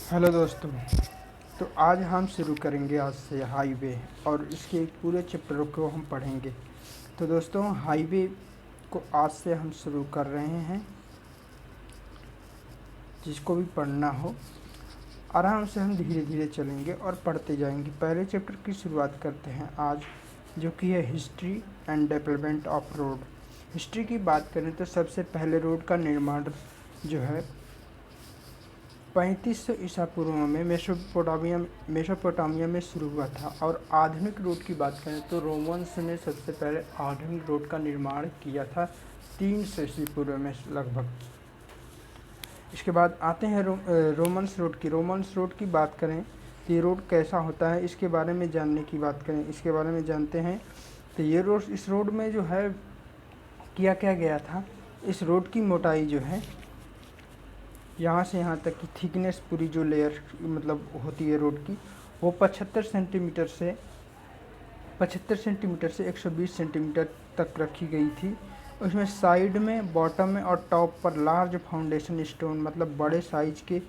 Hello दोस्तों। तो आज हम शुरू करेंगे आज से हाईवे और इसके पूरे चैप्टर को हम पढ़ेंगे। तो दोस्तों हाईवे को आज से हम शुरू कर रहे हैं। जिसको भी पढ़ना हो आराम से हम धीरे धीरे चलेंगे और पढ़ते जाएंगे। पहले चैप्टर की शुरुआत करते हैं आज, जो कि है history and development of road. History की बात करें तो सबसे पहले रोड का निर्माण जो है 3500 ईसा पूर्व में मेसोपोटामिया में शुरू हुआ था। और आधुनिक रोड की बात करें तो रोमन्स ने सबसे पहले आधुनिक रोड का निर्माण किया था 300 ईसा पूर्व में लगभग। इसके बाद आते हैं रोमन्स रोड की बात करें तो ये रोड कैसा होता है, इसके बारे में जानने की बात करें, इसके बारे में जानते हैं। तो ये रोड, इस रोड में जो है किया क्या गया था, इस रोड की मोटाई जो है यहाँ से यहाँ तक की थिकनेस, पूरी जो लेयर मतलब होती है रोड की, वो 75 सेंटीमीटर से 120 सेंटीमीटर तक रखी गई थी। उसमें साइड में, बॉटम में और टॉप पर लार्ज फाउंडेशन स्टोन मतलब बड़े साइज के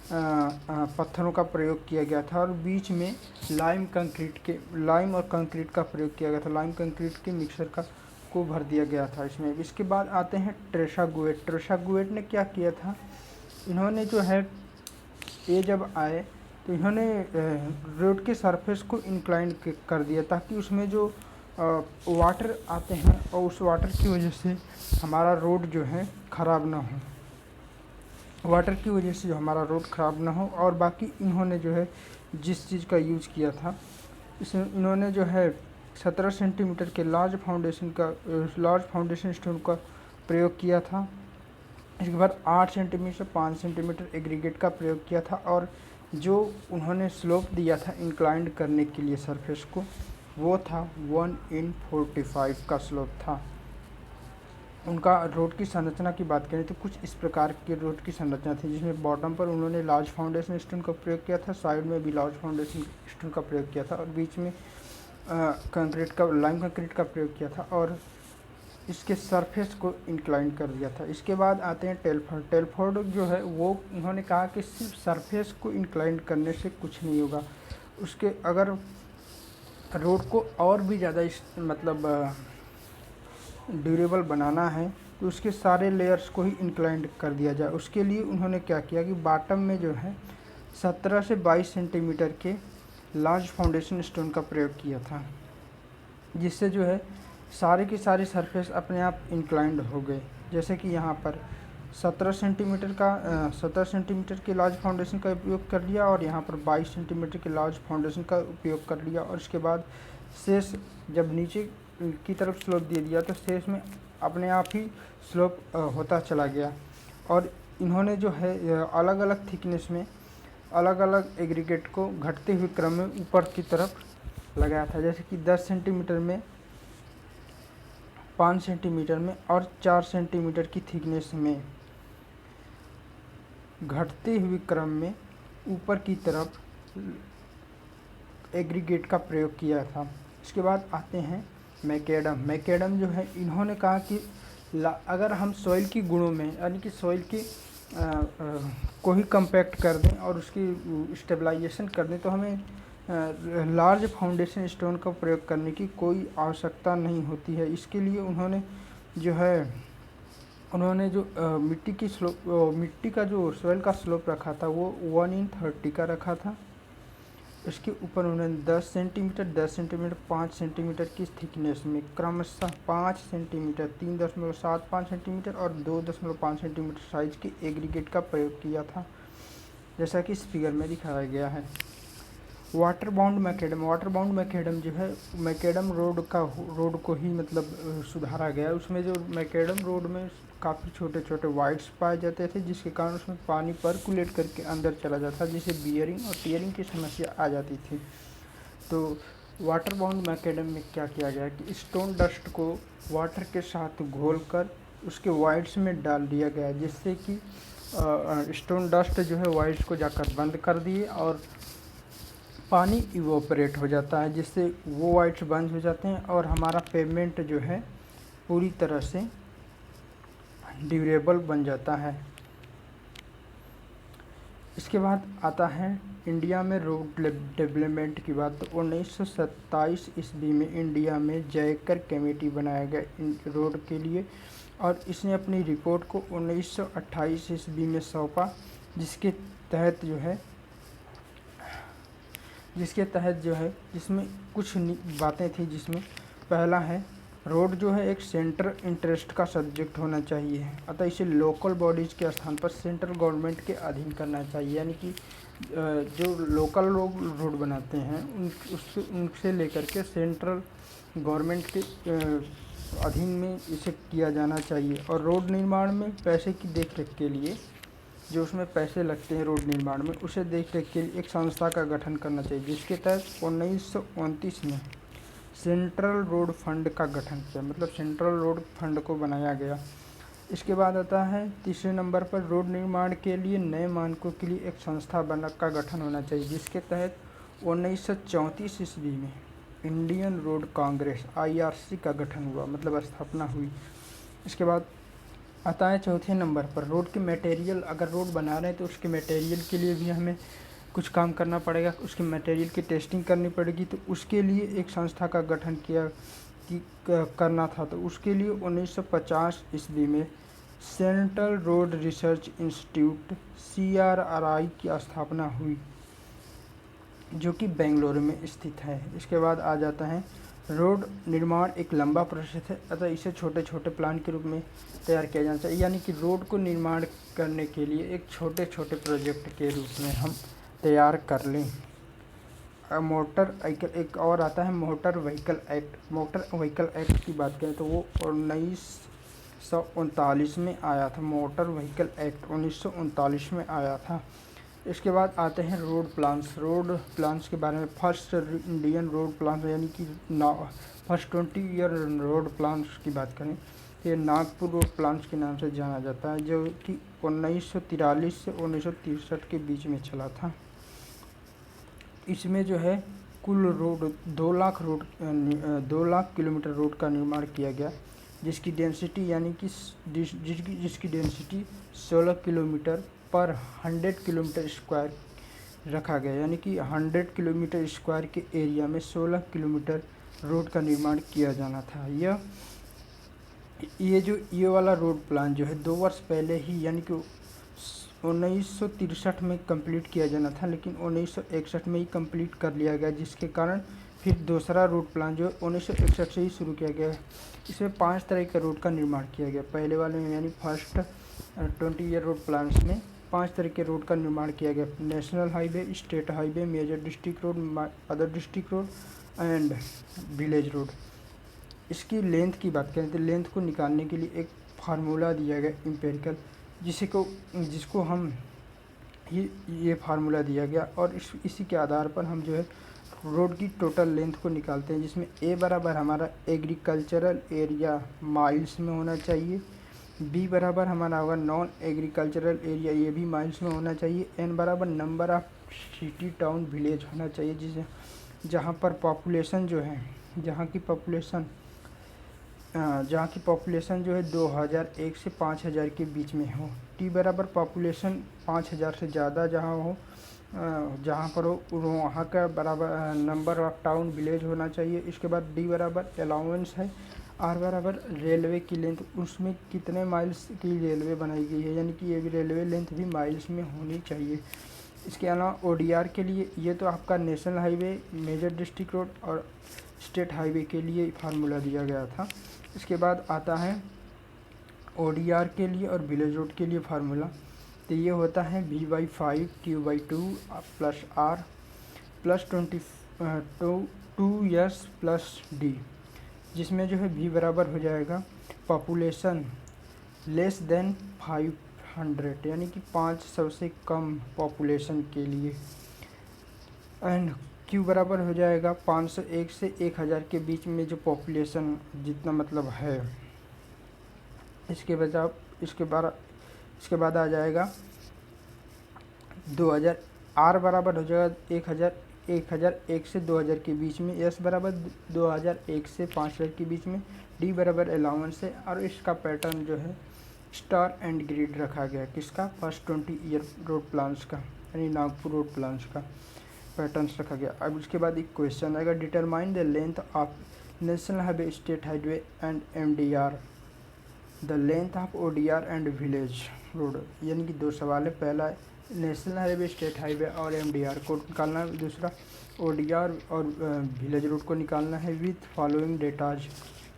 पत्थरों का प्रयोग किया गया था। और बीच में लाइम और कंक्रीट का प्रयोग किया गया था। लाइम कंक्रीट के मिक्सर को भर दिया गया था इसमें। इसके बाद आते हैं ट्रेसागुएट ने क्या किया था, इन्होंने जो है ये जब आए तो इन्होंने रोड के सरफेस को इंक्लाइन कर दिया ताकि उसमें जो वाटर आते हैं और उस वाटर की वजह से हमारा रोड जो है ख़राब ना हो। और बाकी इन्होंने जो है जिस चीज़ का यूज़ किया था, इसमें इन्होंने जो है 17 सेंटीमीटर के लार्ज फाउंडेशन स्टोन का प्रयोग किया था। इसके बाद 8 सेंटीमीटर 5 सेंटीमीटर एग्रीगेट का प्रयोग किया था। और जो उन्होंने स्लोप दिया था इंक्लाइंड करने के लिए सरफेस को, वो था 1/45 का स्लोप था। उनका रोड की संरचना की बात करें तो कुछ इस प्रकार की रोड की संरचना थी, जिसमें बॉटम पर उन्होंने लार्ज फाउंडेशन स्टोन का प्रयोग किया था, साइड में भी लार्ज फाउंडेशन स्टोन का प्रयोग किया था और बीच में लाइम कंक्रीट का प्रयोग किया था और इसके सरफेस को इंक्लाइन कर दिया था। इसके बाद आते हैं टेलफोर्ड जो है वो उन्होंने कहा कि सिर्फ सरफेस को इंक्लाइन करने से कुछ नहीं होगा, उसके अगर रोड को और भी ज़्यादा मतलब ड्यूरेबल बनाना है तो उसके सारे लेयर्स को ही इंक्लाइन कर दिया जाए। उसके लिए उन्होंने क्या किया कि बॉटम में जो है 17 से 22 सेंटीमीटर के लार्ज फाउंडेशन स्टोन का प्रयोग किया था, जिससे जो है सारे के सारे सरफेस अपने आप इंक्लाइंड हो गए। जैसे कि यहाँ पर 17 सेंटीमीटर के लार्ज फाउंडेशन का उपयोग कर लिया और यहाँ पर 22 सेंटीमीटर के लार्ज फाउंडेशन का उपयोग कर लिया। और इसके बाद शेष जब नीचे की तरफ स्लोप दे दिया तो शेष में अपने आप ही स्लोप होता चला गया। और इन्होंने जो है अलग अलग थिकनेस में अलग अलग एग्रीगेट को घटते हुए क्रम में ऊपर की तरफ लगाया था, जैसे कि 10 सेंटीमीटर में, 5 सेंटीमीटर में और 4 सेंटीमीटर की थिकनेस में घटते हुए क्रम में ऊपर की तरफ एग्रीगेट का प्रयोग किया था। इसके बाद आते हैं मैकेडम जो है, इन्होंने कहा कि अगर हम सॉइल की गुणों में यानी कि सॉइल की को ही कम्पैक्ट कर दें और उसकी स्टेबलाइजेशन कर दें तो हमें लार्ज फाउंडेशन स्टोन का प्रयोग करने की कोई आवश्यकता नहीं होती है। इसके लिए उन्होंने जो मिट्टी का जो सॉइल का स्लोप रखा था वो 1/30 का रखा था। इसके ऊपर उन्होंने 10 सेंटीमीटर 5 सेंटीमीटर की थिकनेस में क्रमशः 5 सेंटीमीटर 3.75 सेंटीमीटर और 2.5 सेंटीमीटर साइज के एग्रीगेट का प्रयोग किया था, जैसा कि इस फिगर में दिखाया गया है। वाटर बाउंड मैकेडम जो है मैकेडम रोड को ही मतलब सुधारा गया। उसमें जो मैकेडम रोड में काफ़ी छोटे छोटे वाइड्स पाए जाते थे, जिसके कारण उसमें पानी पर्कुलेट करके अंदर चला जाता, जिससे बियरिंग और टीयरिंग की समस्या आ जाती थी। तो वाटर बाउंड मैकेडम में क्या किया गया कि स्टोन डस्ट को वाटर के साथ घोलकर उसके वाइड्स में डाल दिया गया, जिससे कि स्टोन डस्ट जो है वाइड्स को जाकर बंद कर दिए और पानी इवोपरेट हो जाता है, जिससे वो वाइड्स बंद हो जाते हैं और हमारा पेमेंट जो है पूरी तरह से ड्यूरेबल बन जाता है। इसके बाद आता है इंडिया में रोड डेवलपमेंट की बात। तो 1927 ईस्वी में इंडिया में जयकर कमेटी बनाया गया इन रोड के लिए, और इसने अपनी रिपोर्ट को 1928 ईस्वी में सौंपा, जिसके तहत जो है जिसमें कुछ बातें थी, जिसमें पहला है रोड जो है एक सेंट्रल इंटरेस्ट का सब्जेक्ट होना चाहिए, अतः इसे लोकल बॉडीज़ के स्थान पर सेंट्रल गवर्नमेंट के अधीन करना चाहिए। यानी कि जो लोकल लोग रोड बनाते हैं उनसे लेकर के सेंट्रल गवर्नमेंट के अधीन में इसे किया जाना चाहिए। और रोड निर्माण में पैसे की देखरेख के लिए, जो उसमें पैसे लगते हैं रोड निर्माण में, उसे देखरेख के लिए एक संस्था का गठन करना चाहिए, जिसके तहत 1929 में सेंट्रल रोड फंड का गठन किया, मतलब सेंट्रल रोड फंड को बनाया गया। इसके बाद आता है तीसरे नंबर पर रोड निर्माण के लिए नए मानकों के लिए एक संस्था का गठन होना चाहिए, जिसके तहत 1934 ईस्वी में इंडियन रोड कांग्रेस IRC का गठन हुआ, मतलब स्थापना हुई। इसके बाद आता है चौथे नंबर पर रोड के मटेरियल। अगर रोड बना रहे हैं तो उसके मटेरियल के लिए भी हमें कुछ काम करना पड़ेगा, उसके मटेरियल की टेस्टिंग करनी पड़ेगी। तो उसके लिए एक संस्था का गठन करना था। तो उसके लिए 1950 ईस्वी में central road research institute CRRI की स्थापना हुई, जो कि बेंगलुरु में स्थित है। इसके बाद आ जाता है रोड निर्माण एक लंबा प्रोसेस है, अतः इसे छोटे छोटे प्लान के रूप में तैयार किया जाना चाहिए। यानी कि रोड को निर्माण करने के लिए एक छोटे छोटे प्रोजेक्ट के रूप में हम तैयार कर लें। मोटर व्हीकल एक और आता है motor vehicle act. Motor vehicle act की बात करें तो वो 1939 में आया था। मोटर व्हीकल एक्ट 1939 में आया था। इसके बाद आते हैं रोड प्लान्स के बारे में। फर्स्ट इंडियन रोड प्लान, यानी कि फर्स्ट 20 ईयर रोड प्लान्स की बात करें तो ये नागपुर रोड प्लान्स के नाम से जाना जाता है, जो कि 1943 से 1963 के बीच में चला था। इसमें जो है कुल रोड 2 लाख किलोमीटर रोड का निर्माण किया गया, जिसकी डेंसिटी यानी कि जिसकी डेंसिटी 16 किलोमीटर पर 100 किलोमीटर स्क्वायर रखा गया। यानी कि 100 किलोमीटर स्क्वायर के एरिया में 16 किलोमीटर रोड का निर्माण किया जाना था। ये वाला रोड प्लान जो है 2 वर्ष पहले ही, यानी कि 1963 में कंप्लीट किया जाना था, लेकिन 1961 में ही कंप्लीट कर लिया गया, जिसके कारण फिर दूसरा रोड प्लान जो 1961 से ही शुरू किया गया है। इसमें 5 तरह के रोड का निर्माण किया गया। पहले वाले में यानी फर्स्ट 20 ईयर रोड प्लान्स में 5 तरह के रोड का निर्माण किया गया। National highway, state highway, major district road, other district road and village road. इसकी लेंथ की बात करें तो लेंथ को निकालने के लिए एक फार्मूला दिया गया एम्पिरिकल, जिसको हम ये फार्मूला दिया गया, और इसी के आधार पर हम जो है रोड की टोटल लेंथ को निकालते हैं, जिसमें A बराबर हमारा एग्रीकल्चरल एरिया माइल्स में होना चाहिए, B बराबर हमारा होगा नॉन एग्रीकल्चरल एरिया, ये भी माइल्स में होना चाहिए, N बराबर number of city town village होना चाहिए, जहाँ पर पॉपुलेशन जो है जहाँ की पॉपुलेशन जो है 2001 से 5000 के बीच में हो। T बराबर पॉपुलेशन 5000 से ज़्यादा जहाँ हो, जहाँ पर हो वहाँ का बराबर नंबर ऑफ टाउन विलेज होना चाहिए। इसके बाद D बराबर अलाउंस है। R बराबर रेलवे की लेंथ, उसमें कितने माइल्स की रेलवे बनाई गई है, यानी कि ये भी रेलवे लेंथ भी माइल्स में होनी चाहिए। इसके अलावा ODR के लिए ये तो आपका national highway, major district road और स्टेट हाईवे के लिए फार्मूला दिया गया था। इसके बाद आता है ODR के लिए और विलेज रोड के लिए फार्मूला। तो ये होता है V/5 Q/2 plus R plus 2S plus D, जिसमें जो है V बराबर हो जाएगा पॉपुलेशन लेस देन 500, यानी कि 500 से कम पॉपुलेशन के लिए, एंड Q बराबर हो जाएगा 501 से 1000 के बीच में जो पॉपुलेशन जितना मतलब है। इसके बाद आ जाएगा 2000। R बराबर हो जाएगा 1001 से 2000 के बीच में, S बराबर 2001 से 5000 के बीच में, D बराबर अलाउंस है, और इसका पैटर्न जो है स्टार एंड ग्रिड रखा गया, किसका, फर्स्ट 20 ईयर रोड प्लान्स का। यानी नागपुर रोड प्लान्स का पैटर्न्स रखा गया। अब उसके बाद एक क्वेश्चन आएगा, determine the length of national highway, state highway and MDR, the length of ODR and village road. यानी कि दो सवाल है, पहला नेशनल हाईवे, स्टेट हाईवे और एमडीआर को निकालना है, दूसरा ओडीआर और विलेज रोड को निकालना है with following datas.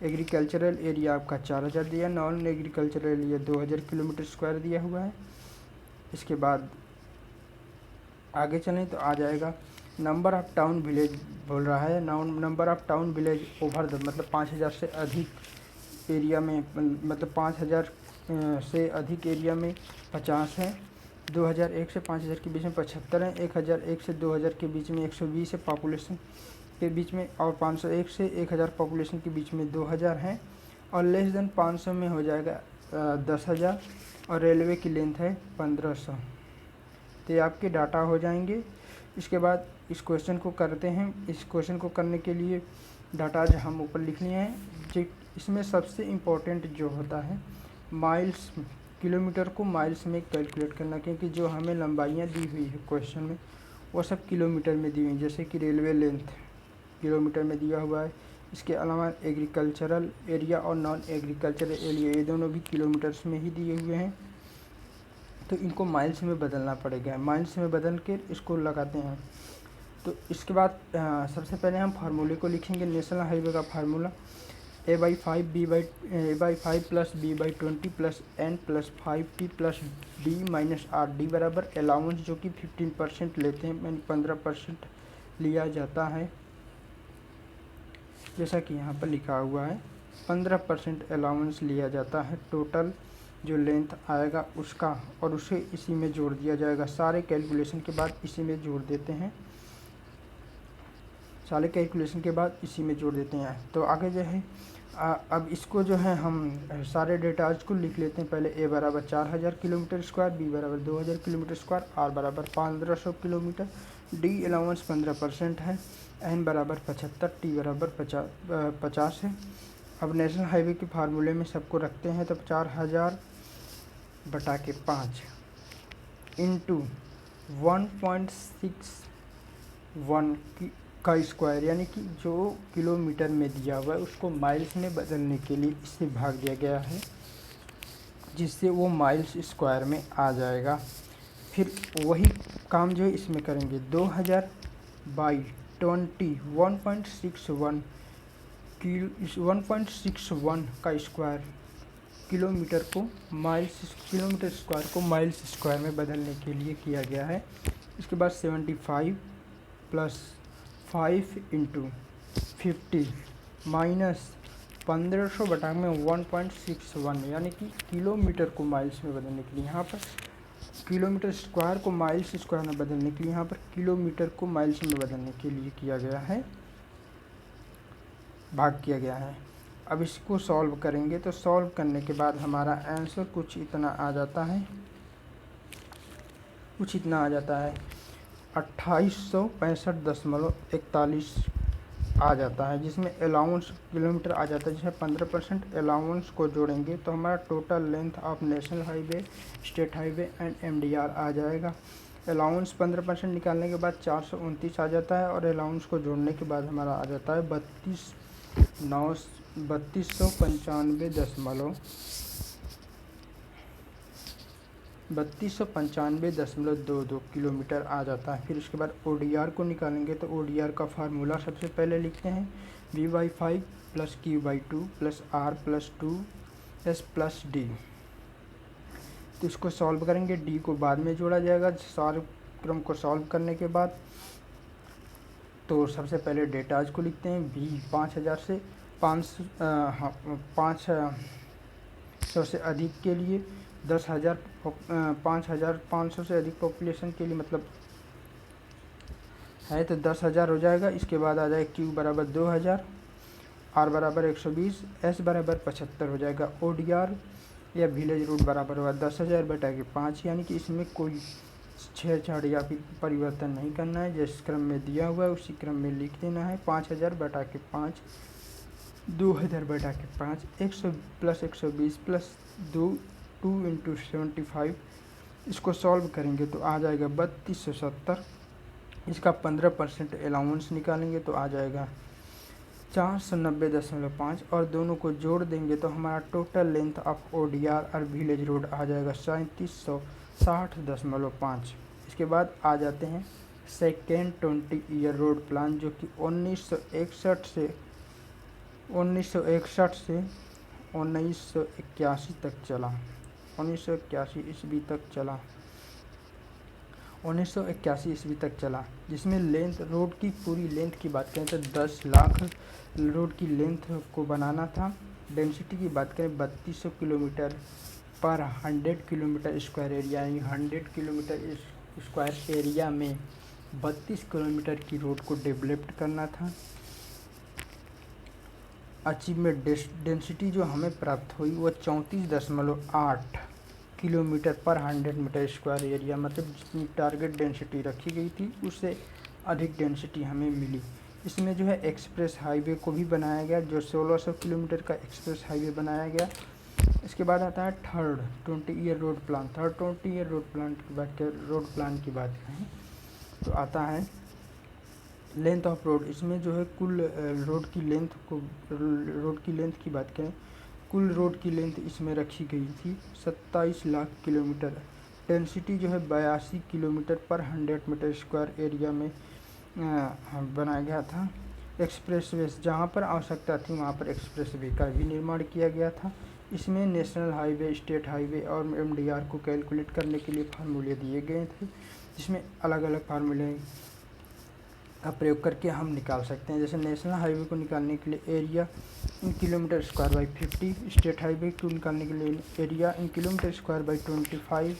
Agricultural area आपका 4000 दिया, non agricultural area 2000 kilometre square दिया हुआ है। इसके बाद आगे चलें तो आ जाएगा नंबर ऑफ टाउन विलेज बोल रहा है, number of town village over the, मतलब 5000 से अधिक एरिया में, मतलब 5000 से अधिक एरिया में 50 है, 2001 से 5000 के बीच में 75 है, 1001 से 2000 के बीच में 120 है पॉपुलेशन के बीच में, और 501 से 1000 पॉपुलेशन के बीच में 2000 है, और लेस देन 500 में हो जाएगा 10,000, और रेलवे की लेंथ है 1500। तो ये आपके डाटा हो जाएंगे। इसके बाद इस क्वेश्चन को करते हैं। इस क्वेश्चन को करने के लिए डाटा जो हम ऊपर लिख लिए हैं, जो इसमें सबसे इम्पोर्टेंट जो होता है माइल्स, किलोमीटर को माइल्स में कैलकुलेट करना, क्योंकि जो हमें लंबाइयाँ दी हुई है क्वेश्चन में वो सब किलोमीटर में दी हुई हैं। जैसे कि रेलवे लेंथ किलोमीटर में दिया हुआ है, इसके अलावा एग्रीकल्चरल एरिया और नॉन एग्रीकल्चरल एरिया ये दोनों भी किलोमीटर्स में ही दिए हुए हैं, तो इनको माइल्स में बदलना पड़ेगा। माइल्स में बदल के इसको लगाते हैं। तो इसके बाद सबसे पहले हम फार्मूले को लिखेंगे। नेशनल हाईवे का formula A/5 plus B/20 plus N plus 5T plus D minus RD बराबर अलाउंस, जो कि 15% लेते हैं, यानी 15% लिया जाता है, जैसा कि यहाँ पर लिखा हुआ है 15% अलाउंस लिया जाता है टोटल जो लेंथ आएगा उसका, और उसे इसी में जोड़ दिया जाएगा। सारे कैलकुलेशन के बाद इसी में जोड़ देते हैं, सारे कैलकुलेशन के बाद इसी में जोड़ देते हैं। तो आगे जो है अब इसको जो है हम सारे डेटाज को लिख लेते हैं। पहले A बराबर 4000 किलोमीटर स्क्वायर, B बराबर 2000 किलोमीटर स्क्वायर, R बराबर 1500 किलोमीटर, D अलाउंस 15% है, N बराबर 75, T बराबर 50 है। अब नेशनल हाईवे के फार्मूले में सबको रखते हैं, तो 4000/5 इंटू 1.61 का स्क्वायर, यानी कि जो किलोमीटर में दिया हुआ है उसको माइल्स में बदलने के लिए इससे भाग दिया गया है, जिससे वो माइल्स स्क्वायर में आ जाएगा। फिर वही काम जो है इसमें करेंगे, 2000/20 1.61 का स्क्वायर किलोमीटर को किलोमीटर स्क्वायर को माइल्स स्क्वायर में बदलने के लिए किया गया है। इसके बाद 75 प्लस 5 इंटू 50 माइनस 1500 में 1.61, यानी कि किलोमीटर को माइल्स में बदलने के लिए यहाँ पर किलोमीटर स्क्वायर को माइल्स स्क्वायर में बदलने के लिए यहाँ पर किलोमीटर को माइल्स में बदलने के लिए किया गया है, भाग किया गया है। अब इसको सॉल्व करेंगे, तो सॉल्व करने के बाद हमारा आंसर कुछ इतना आ जाता है, 2865.41 आ जाता है, जिसमें अलाउंस किलोमीटर आ जाता है, जिसमें 15% अलाउंस को जोड़ेंगे तो हमारा total length of national highway, state highway and MDR आ जाएगा। अलाउंस 15% निकालने के बाद 429 आ जाता है, और अलाउंस को जोड़ने के बाद हमारा आ जाता है 3295.22 किलोमीटर आ जाता है। फिर उसके बाद ओडीआर को निकालेंगे, तो ओडीआर का फार्मूला सबसे पहले लिखते हैं, V/5 plus Q/2 plus R plus 2S plus D। तो इसको सॉल्व करेंगे, D को बाद में जोड़ा जाएगा। सारे क्रम को सॉल्व करने के बाद तो सबसे पहले डेटाज को लिखते हैं, V 500 से अधिक के लिए 5500 से अधिक पॉपुलेशन के लिए मतलब है तो 10,000 हो जाएगा। इसके बाद आ जाएगा Q बराबर 2000, R बराबर 120, S बराबर 75 हो जाएगा। ODR या विलेज रोड बराबर होगा 10,000/5, यानी कि इसमें कोई छेड़छाड़ या फिर परिवर्तन नहीं करना है, जिस क्रम में दिया हुआ है उसी क्रम में लिख देना है। 5000/5, 2000/5, 100 प्लस 120 प्लस 2 इंटू 75 इसको सॉल्व करेंगे तो आ जाएगा 3270। इसका 15% अलाउंस निकालेंगे तो आ जाएगा 490.5 और दोनों को जोड़ देंगे तो हमारा टोटल लेंथ ऑफ ODR और विलेज रोड आ जाएगा 3760.5। इसके बाद आ जाते हैं सेकेंड 20 ईयर रोड प्लान, जो कि 1961 से 1981 तक चला, 1981 ईस्वी तक चला, 1981 ईस्वी तक चला, जिसमें लेंथ रोड की पूरी लेंथ की बात करें तो 10 लाख रोड की लेंथ को बनाना था। डेंसिटी की बात करें 3200 किलोमीटर पर 100 किलोमीटर स्क्वायर एरिया, यानी 100 किलोमीटर स्क्वायर एरिया में 32 किलोमीटर की रोड को डेवलप्ड करना था। अचीवमेंट डेंसिटी जो हमें प्राप्त हुई वो 34.8 किलोमीटर पर 100 मीटर स्क्वायर एरिया, मतलब जितनी टारगेट डेंसिटी रखी गई थी उससे अधिक डेंसिटी हमें मिली। इसमें जो है एक्सप्रेस हाईवे को भी बनाया गया, जो 1600 किलोमीटर का एक्सप्रेस हाईवे बनाया गया। इसके बाद आता है third 20 year road plan. Third 20 year road plan की बात करें तो आता है लेंथ ऑफ रोड। इसमें जो है कुल रोड की लेंथ की बात करें, कुल रोड की लेंथ इसमें रखी गई थी 27 लाख किलोमीटर। डेंसिटी जो है 82 किलोमीटर पर 100 मीटर स्क्वायर एरिया में बनाया गया था। एक्सप्रेसवे जहाँ पर आवश्यकता थी वहाँ पर एक्सप्रेसवे का भी निर्माण किया गया था। इसमें नेशनल हाईवे, स्टेट हाईवे और MDR को कैलकुलेट करने के लिए फार्मूले दिए गए थे, जिसमें अलग अलग फार्मूले का प्रयोग करके हम निकाल सकते हैं। जैसे नेशनल हाईवे को निकालने के लिए area in kilometre square by 50, state highway को निकालने के लिए area in kilometre square by 25,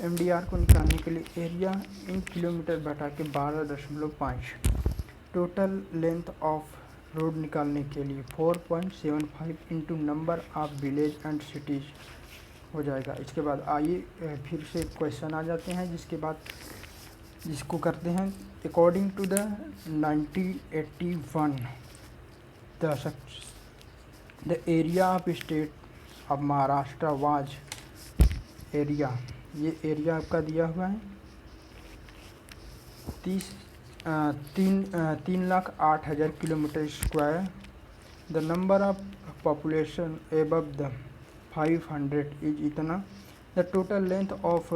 MDR को निकालने के लिए एरिया इन किलोमीटर बटा के 12.5। टोटल लेंथ ऑफ रोड निकालने के लिए 4.75 into number of village and cities हो जाएगा। इसके बाद आइए फिर से क्वेश्चन आ जाते हैं, जिसको करते हैं। According to the 1981 the area of state of Maharashtra was area, ये एरिया आपका दिया हुआ है 3,08,000 kilometre square. The number of population above the 500 is इतना। The total length of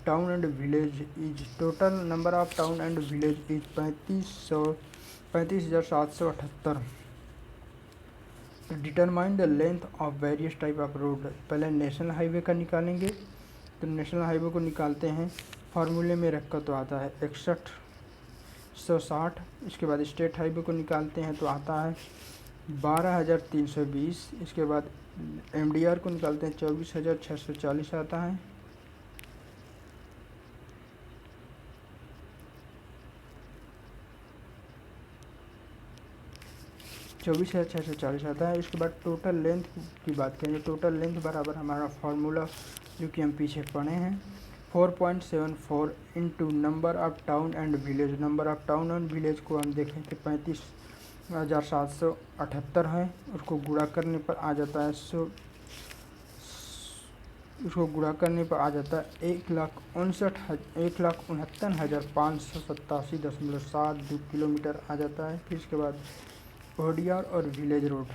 town and village is, total number of town and village is 35,778। Determine the length of various type of road. पहले national highway का निकालेंगे, तो national highway को निकालते हैं, फार्मूले में रखकर तो आता है 6160। इसके बाद स्टेट हाईवे को निकालते हैं तो आता है 12,320। इसके बाद MDR को निकालते हैं 24,640 आता है। इसके बाद टोटल लेंथ की बात करें, टोटल लेंथ बराबर हमारा फार्मूला जो कि हम पीछे पढ़े हैं 4.74 into number of town and village. Number of town and village को हम देखें तो 35,778 है। उसको गुणा करने पर आ जाता है 1,69,587.72 किलोमीटर आ जाता है। फिर इसके बाद ODR और विलेज रोड,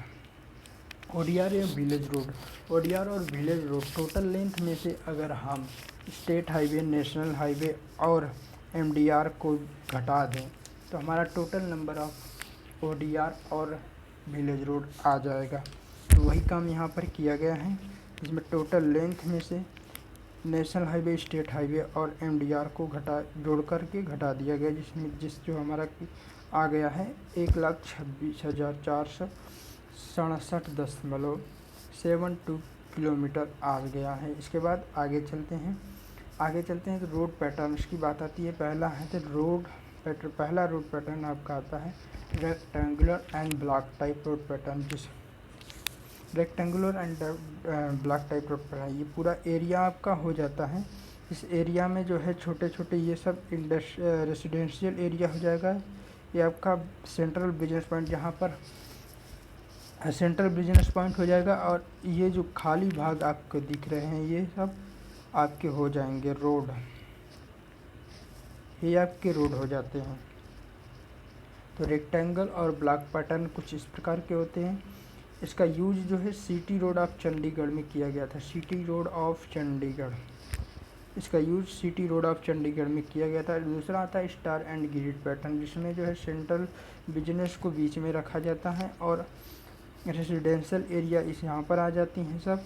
ODR और विलेज रोड टोटल लेंथ में से अगर हम स्टेट हाईवे, नेशनल हाईवे और MDR को घटा दें तो हमारा टोटल नंबर ऑफ ODR और विलेज रोड आ जाएगा। तो वही काम यहाँ पर किया गया है, जिसमें टोटल लेंथ में से नेशनल हाईवे, स्टेट हाईवे और MDR को जोड़ करके घटा दिया गया, जो हमारा आ गया है 1,26,467.72 किलोमीटर आ गया है। इसके बाद आगे चलते हैं तो रोड पैटर्न्स की बात आती है। पहला रोड पैटर्न आपका आता है rectangular and block type road pattern. जिस rectangular and block type road pattern, ये पूरा एरिया आपका हो जाता है। इस एरिया में जो है छोटे छोटे ये सब रेसिडेंशियल एरिया हो जाएगा। ये आपका सेंट्रल बिजनेस पॉइंट, जहाँ पर सेंट्रल बिजनेस पॉइंट हो जाएगा। और ये जो खाली भाग आपको दिख रहे हैं ये सब आपके हो जाएंगे रोड, ये आपके रोड हो जाते हैं। तो रेक्टेंगल और ब्लॉक पैटर्न कुछ इस प्रकार के होते हैं। इसका यूज जो है सिटी रोड ऑफ चंडीगढ़ में किया गया था, सिटी रोड ऑफ चंडीगढ़, इसका use city road of Chandigarh में किया गया था। दूसरा आता है स्टार एंड ग्रिड पैटर्न, जिसमें जो है सेंट्रल बिजनेस को बीच में रखा जाता है और रेजिडेंशियल एरिया इस यहाँ पर आ जाती हैं सब।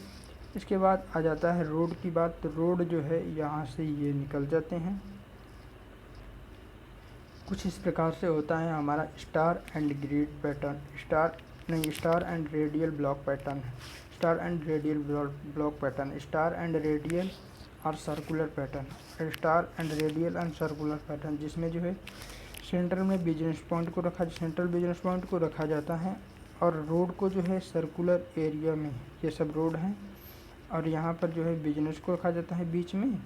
इसके बाद आ जाता है रोड की बात, तो रोड जो है यहाँ से ये निकल जाते हैं। कुछ इस प्रकार से होता है हमारा star and grid pattern, star and radial block pattern, star and radial block pattern, star and radial और circular pattern, star and radial and circular pattern, जिसमें जो है सेंटर में बिजनेस पॉइंट को सेंट्रल बिजनेस पॉइंट को रखा जाता है और रोड को जो है सर्कुलर एरिया में, ये सब रोड हैं और यहाँ पर जो है बिजनेस को रखा जाता है बीच में,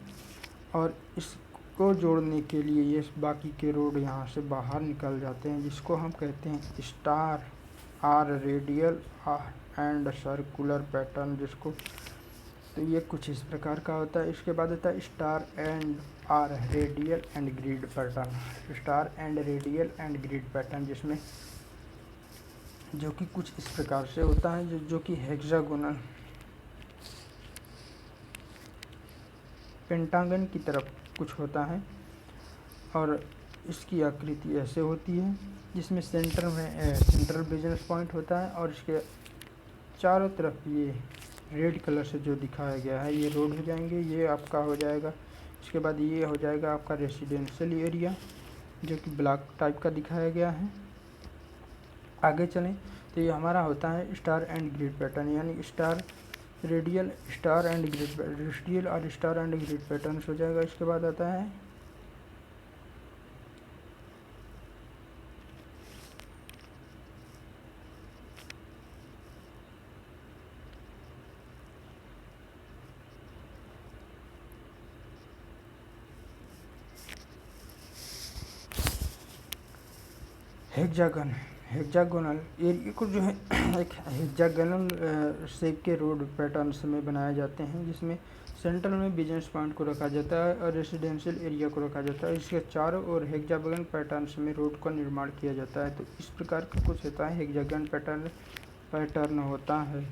और इसको जोड़ने के लिए ये बाकी के रोड यहाँ से बाहर निकल जाते हैं, जिसको हम कहते हैं star or radial and circular pattern, जिसको, तो ये कुछ इस प्रकार का होता है। इसके बाद होता है star and or radial and grid pattern, star and radial and grid pattern, जिसमें जो कि कुछ इस प्रकार से होता है, जो कि हेक्सागोनल पेंटागन की तरफ कुछ होता है और इसकी आकृति ऐसे होती है, जिसमें सेंटर में सेंट्रल बिजनेस पॉइंट होता है और इसके चारों तरफ ये रेड कलर से जो दिखाया गया है ये रोड हो जाएंगे, ये आपका हो जाएगा। इसके बाद ये हो जाएगा आपका रेसिडेंशियल एरिया, जो कि ब्लॉक टाइप का दिखाया गया है। आगे चलें तो ये हमारा होता है स्टार एंड ग्रिड पैटर्न, यानी star radial star and grid, radial और स्टार एंड ग्रिड पैटर्न हो जाएगा। इसके बाद आता है हेक्सागोनल एरिया को जो है एक हेक्सागोनल शेप के रोड पैटर्न्स में बनाए जाते हैं, जिसमें सेंटर में बिजनेस पॉइंट को रखा जाता है और रेसिडेंशियल एरिया को रखा जाता है। इसके चारों ओर हेक्सागोनल पैटर्न्स में रोड का निर्माण किया जाता है। तो इस प्रकार का कुछ होता है, हेक्सागोनल पैटर्न होता है।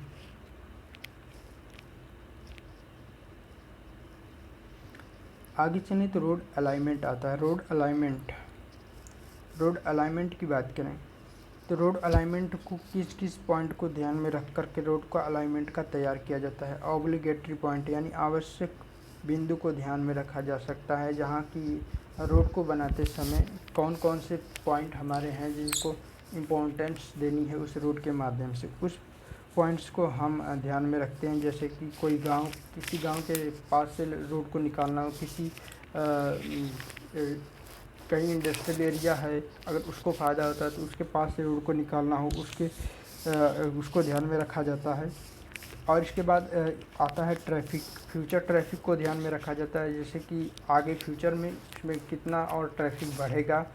आगे चलें तो रोड अलाइनमेंट आता है। रोड अलाइनमेंट की बात करें तो रोड अलाइनमेंट को किस किस पॉइंट को ध्यान में रख कर के रोड का अलाइनमेंट का तैयार किया जाता है। ऑब्लिगेटरी पॉइंट यानी आवश्यक बिंदु को ध्यान में रखा जा सकता है, जहाँ की रोड को बनाते समय कौन कौन से पॉइंट हमारे हैं जिनको इम्पोर्टेंस देनी है उस रोड के माध्यम से। उस पॉइंट्स को हम ध्यान में रखते हैं, जैसे कि कोई गांव, किसी गांव के पास से रोड को निकालना हो, किसी कहीं इंडस्ट्रियल एरिया है अगर उसको फ़ायदा होता है तो उसके पास से रोड को निकालना हो, उसको ध्यान में रखा जाता है। और इसके बाद आता है ट्रैफिक, फ्यूचर ट्रैफिक को ध्यान में रखा जाता है, जैसे कि आगे फ्यूचर में इसमें कितना और ट्रैफिक बढ़ेगा,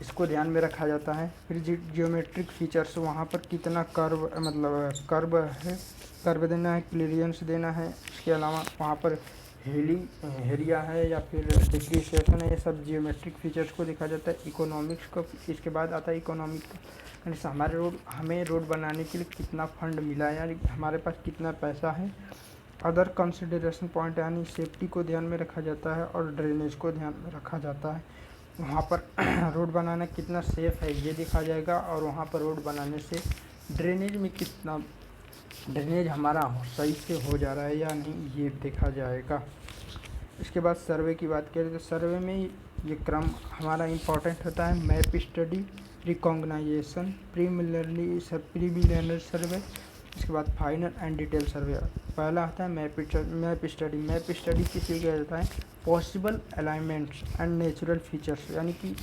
इसको ध्यान में रखा जाता है। फिर जियोमेट्रिक फीचर्स, वहाँ पर कितना कर्व है, कर्व देना है, क्लियरेंस देना है। इसके अलावा वहाँ पर एरिया है या फिर डिप्रिसिएशन है, ये सब जियोमेट्रिक फीचर्स को देखा जाता है। इकोनॉमिक्स को, इसके बाद आता है इकोनॉमिक, यानी हमें रोड बनाने के लिए कितना फंड मिला है, यानी हमारे पास कितना पैसा है। अदर कंसिडरेशन पॉइंट यानी सेफ्टी को ध्यान में रखा जाता है और ड्रेनेज को ध्यान में रखा जाता है। वहाँ पर रोड बनाना कितना सेफ़ है ये देखा जाएगा, और वहाँ पर रोड बनाने से ड्रेनेज में कितना ड्रेनेज हमारा सही से हो जा रहा है या नहीं ये देखा जाएगा। इसके बाद सर्वे की बात करें तो सर्वे में ये क्रम हमारा इम्पॉर्टेंट होता है। मैप स्टडी, रिकॉग्नाइजेशन, प्रीलिमिनरी सर्वे, इसके बाद फाइनल एंड डिटेल सर्वे। पहला आता है मैप स्टडी। मैप स्टडी किसे कहा जाता है, possible alignments and natural features, यानी कि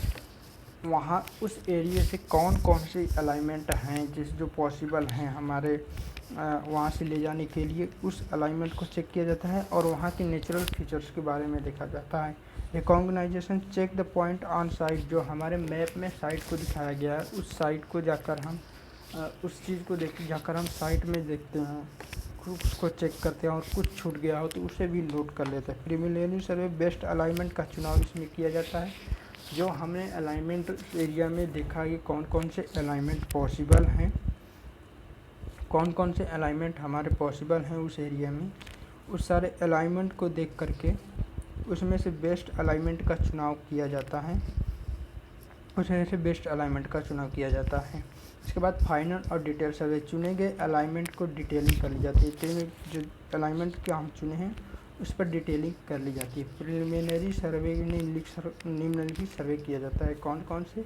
वहाँ उस एरिया से कौन कौन से अलाइनमेंट हैं जो पॉसिबल हैं हमारे वहाँ से ले जाने के लिए, उस अलाइनमेंट को चेक किया जाता है और वहाँ के नेचुरल फीचर्स के बारे में देखा जाता है। Recognisation, check the point on site, जो हमारे मैप में साइट को दिखाया गया है उस साइट को जाकर हम उस चीज़ को जाकर हम साइट में देखते हैं, उसको चेक करते हैं और कुछ छूट गया हो तो उसे भी नोट कर लेते हैं। प्रिलिमिनरी सर्वे बेस्ट अलाइनमेंट का चुनाव इसमें किया जाता है। जो हमने अलाइनमेंट एरिया में देखा कि कौन कौन से अलाइनमेंट पॉसिबल हैं, कौन कौन से अलाइनमेंट हमारे पॉसिबल हैं उस एरिया में, उस सारे अलाइनमेंट को देख करके उसमें से बेस्ट अलाइनमेंट का चुनाव किया जाता है, उसमें से बेस्ट अलाइनमेंट का चुनाव किया जाता है। इसके बाद फाइनल और डिटेल सर्वे, चुने गए अलाइनमेंट को डिटेलिंग कर ली जाती है। जो अलाइनमेंट के हम चुने हैं उस पर डिटेलिंग कर ली जाती है। प्रिलिमिनरी सर्वे निम्नलिखित सर्वे किया जाता है। कौन कौन से?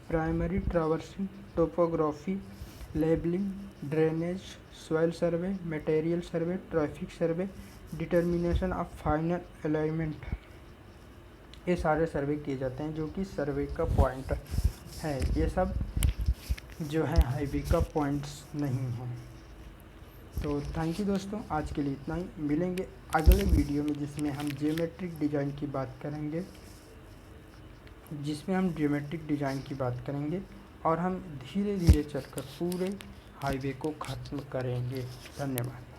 Primary traversing, topography, labelling, drainage, soil survey, material survey, traffic survey, determination of final alignment, ये सारे सर्वे किए जाते हैं जो कि सर्वे का पॉइंट है। ये सब जो है हाईवे का पॉइंट्स नहीं हैं। तो थैंक यू दोस्तों, आज के लिए इतना ही। मिलेंगे अगले वीडियो में जिसमें हम ज्योमेट्रिक डिज़ाइन की बात करेंगे, और हम धीरे धीरे चलकर पूरे हाईवे को ख़त्म करेंगे। धन्यवाद।